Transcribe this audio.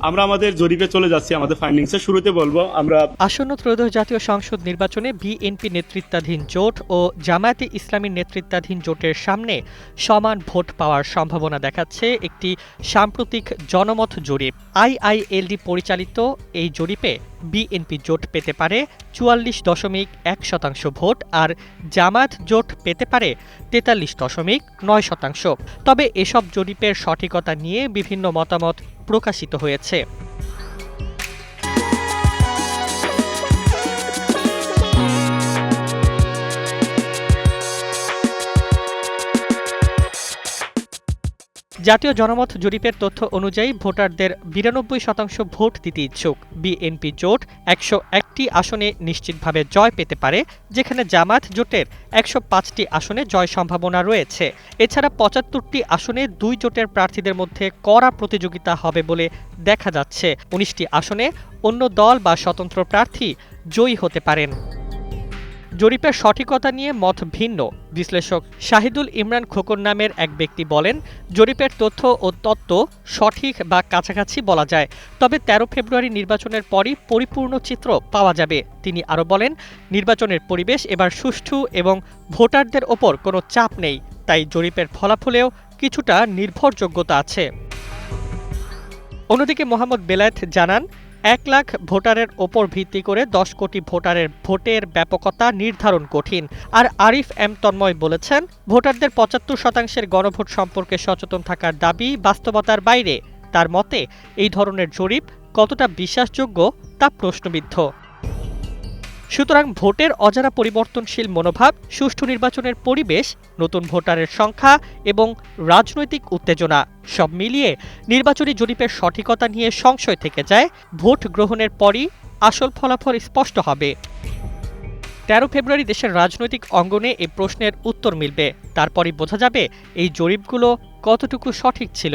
আমরা আমাদের জরিপে চলে যাচ্ছি। আমাদের ফাইন্ডিংসে শুরুতে বলবো আমরা আসন্ন ত্রয়োদশ জাতীয় সংসদ নির্বাচনে বিএনপি নেতৃত্বাধীন জোট ও জামায়াতে ইসলামীর নেতৃত্বাধীন জোটের সামনে সমান ভোট পাওয়ার সম্ভাবনা দেখাচ্ছে একটি সাম্প্রতিক জনমত জরিপ। আইআইএলডি পরিচালিত এই জরিপে বিএনপি জোট পেতে পারে ৪৪.১% ভোট আর জামায়াত জোট পেতে পারে ৪৩.৯%। তবে এসব জরিপের সঠিকতা নিয়ে বিভিন্ন মতামত প্রকাশিত হয়েছে। জাতীয় জনমত জরিপের তথ্য অনুযায়ী ভোটারদের ৯২% ভোট দিতে ইচ্ছুক। বিএনপি জোট ১০১টি আসনে নিশ্চিতভাবে জয় পেতে পারে, যেখানে জামায়াত জোটের ১০৫টি আসনে জয় সম্ভাবনা রয়েছে। এছাড়া ৭৫টি আসনে দুই জোটের প্রার্থীদের মধ্যে কড়া প্রতিযোগিতা হবে বলে দেখা যাচ্ছে। ১৯টি আসনে অন্য দল বা স্বতন্ত্র প্রার্থী জয়ী হতে পারেন। জরিপের সঠিকতা নিয়ে মত ভিন্ন। বিশ্লেষক শাহিদুল ইমরান খোকন নামের এক ব্যক্তি বলেন, জরিপের তথ্য ও তত্ত্ব সঠিক বা কাছাকাছি বলা যায়, তবে ১৩ ফেব্রুয়ারি নির্বাচনের পরই পরিপূর্ণ চিত্র পাওয়া যাবে। তিনি আরও বলেন, নির্বাচনের পরিবেশ এবার সুষ্ঠু এবং ভোটারদের ওপর কোনো চাপ নেই, তাই জরিপের ফলাফলেও কিছুটা নির্ভরযোগ্যতা আছে। অন্যদিকে মোহাম্মদ বেলায়েত জানান, ১ লাখ ভোটারের ওপর ভিত্তি করে ১০ কোটি ভোটারের ভোটের ব্যাপকতা নির্ধারণ কঠিন। আর আরিফ এম তন্ময় বলেছেন, ভোটারদের ৭৫%-এর গণভোট সম্পর্কে সচেতন থাকার দাবি বাস্তবতার বাইরে। তার মতে এই ধরনের জরিপ কতটা বিশ্বাসযোগ্য তা প্রশ্নবিদ্ধ। সুতরাং ভোটের অজানা পরিবর্তনশীল মনোভাব, সুষ্ঠু নির্বাচনের পরিবেশ, নতুন ভোটারের সংখ্যা এবং রাজনৈতিক উত্তেজনা সব মিলিয়ে নির্বাচনী জরিপের সঠিকতা নিয়ে সংশয় থেকে যায়। ভোট গ্রহণের পরই আসল ফলাফল স্পষ্ট হবে। ১৩ ফেব্রুয়ারি দেশের রাজনৈতিক অঙ্গনে এই প্রশ্নের উত্তর মিলবে। তারপরই বোঝা যাবে এই জরিপগুলো কতটুকু সঠিক ছিল।